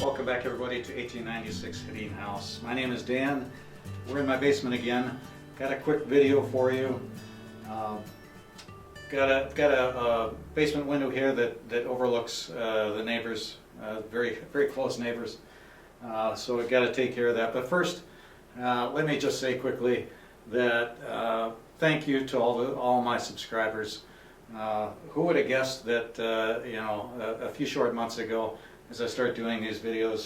Welcome back everybody to 1896 Hedin House. My name is Dan. We're in my basement again. Got a quick video for you. Got a basement window here that overlooks the neighbors, very close neighbors. So we've got to take care of that. But first, let me just say quickly that thank you to all my subscribers. Who would have guessed that a few short months ago, as I start doing these videos,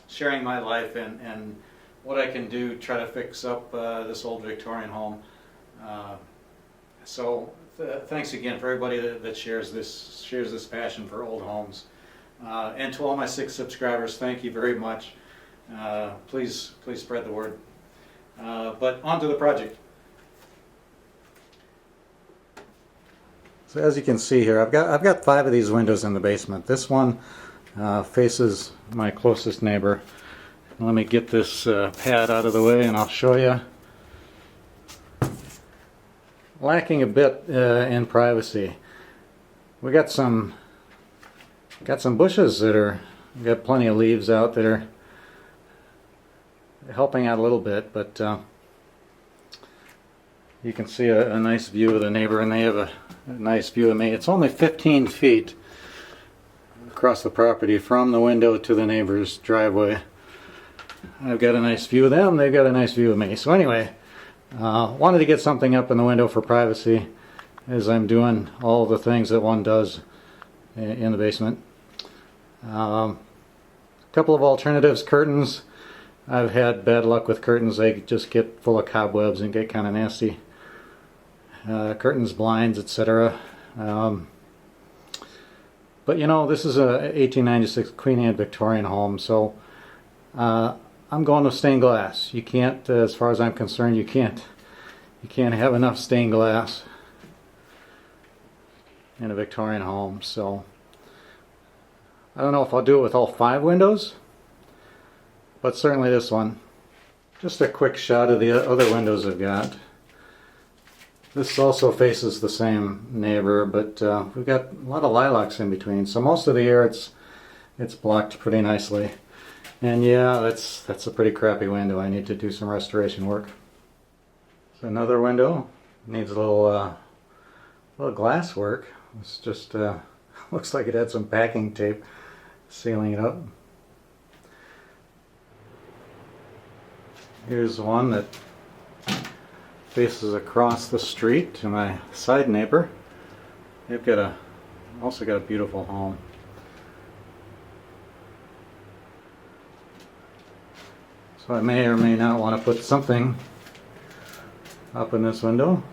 sharing my life and what I can do, try to fix up this old Victorian home. Thanks again for everybody that shares this passion for old homes, and to all my 6 subscribers, thank you very much. Please spread the word. But on to the project. So as you can see here, I've got 5 of these windows in the basement. This one faces my closest neighbor. Let me get this pad out of the way and I'll show you. Lacking a bit in privacy. We got some bushes that are got plenty of leaves out that are helping out a little bit, but you can see a nice view of the neighbor, and they have a nice view of me. It's only 15 feet across the property from the window to the neighbor's driveway. I've got a nice view of them, they've got a nice view of me. So anyway, wanted to get something up in the window for privacy as I'm doing all the things that one does in the basement. A couple of alternatives: curtains. I've had bad luck with curtains. They just get full of cobwebs and get kind of nasty. Curtains, blinds, etc. But you know, this is a 1896 Queen Anne Victorian home, so I'm going with stained glass. You can't, as far as I'm concerned, you can't have enough stained glass in a Victorian home. So I don't know if I'll do it with all 5 windows, but certainly this one. Just a quick shot of the other windows I've got. This also faces the same neighbor, but we've got a lot of lilacs in between, so most of the year it's blocked pretty nicely. And yeah, that's a pretty crappy window. I need to do some restoration work. So another window needs a little glass work. It's just looks like it had some packing tape sealing it up. Here's one that faces across the street to my side neighbor. They've also got a beautiful home. So I may or may not want to put something up in this window.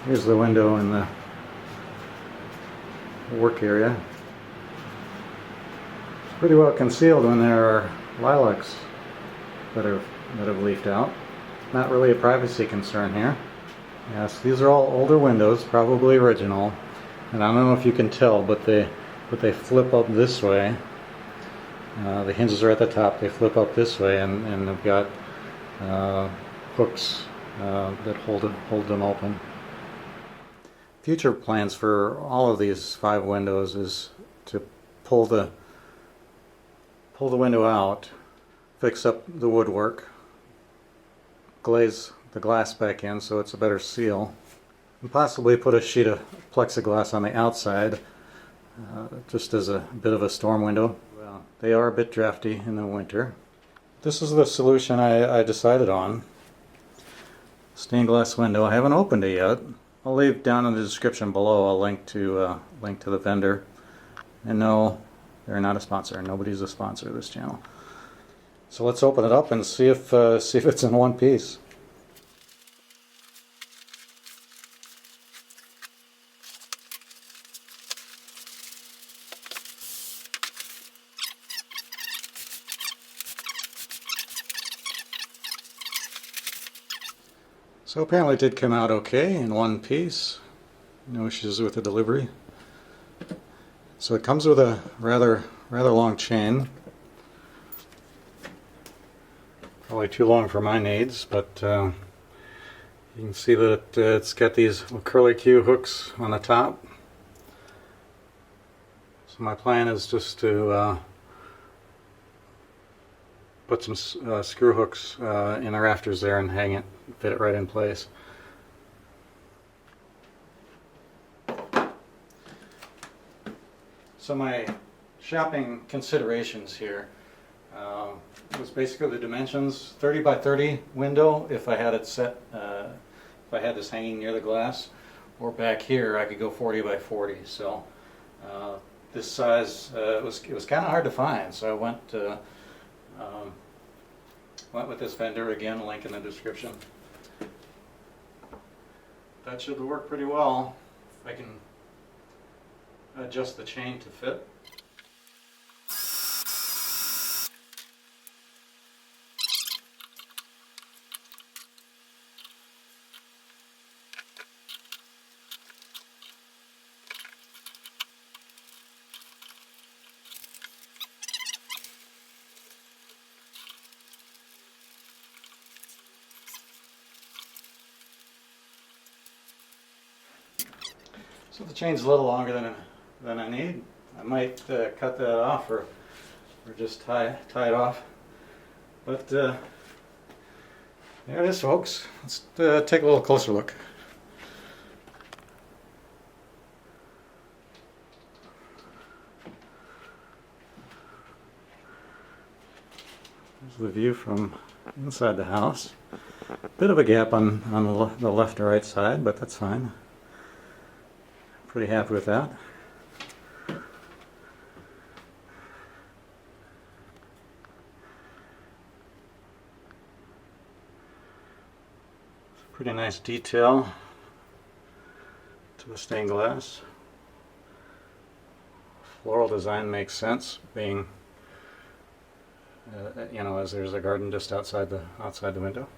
Here's the window in the work area. It's pretty well concealed when there are lilacs that have leafed out. Not really a privacy concern here. Yes, these are all older windows, probably original, and I don't know if you can tell, but they flip up this way. The hinges are at the top. They flip up this way, and they've got hooks that hold them open. Future plans for all of these 5 windows is to pull the window out, fix up the woodwork, glaze the glass back in so it's a better seal, and possibly put a sheet of plexiglass on the outside just as a bit of a storm window. Well, they are a bit drafty in the winter. This is the solution I decided on. Stained glass window. I haven't opened it yet. I'll leave down in the description below a link to the vendor. And no, they're not a sponsor. Nobody's a sponsor of this channel. So let's open it up and see if it's in one piece. So apparently it did come out okay in one piece. No issues with the delivery. So it comes with a rather long chain. Probably too long for my needs, but you can see that it's got these curly Q hooks on the top. So my plan is just to put some screw hooks in the rafters there and hang it, fit it right in place. So my shopping considerations here was basically the dimensions: 30 by 30 window if I had it set, if I had this hanging near the glass, or back here I could go 40 by 40. So this size it was kind of hard to find, so I went with this vendor. Again, link in the description. That should work pretty well if I can adjust the chain to fit. So the chain's a little longer than I need. I might cut that off or just tie it off. But there it is, folks. Let's take a little closer look. There's the view from inside the house. Bit of a gap on the left or right side, but that's fine. Pretty happy with that. It's a pretty nice detail to the stained glass. Floral design makes sense, being you know, as there's a garden just outside the window.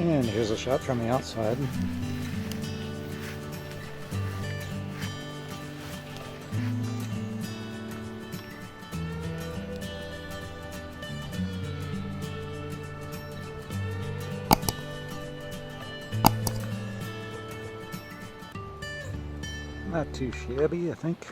And here's a shot from the outside. Not too shabby, I think.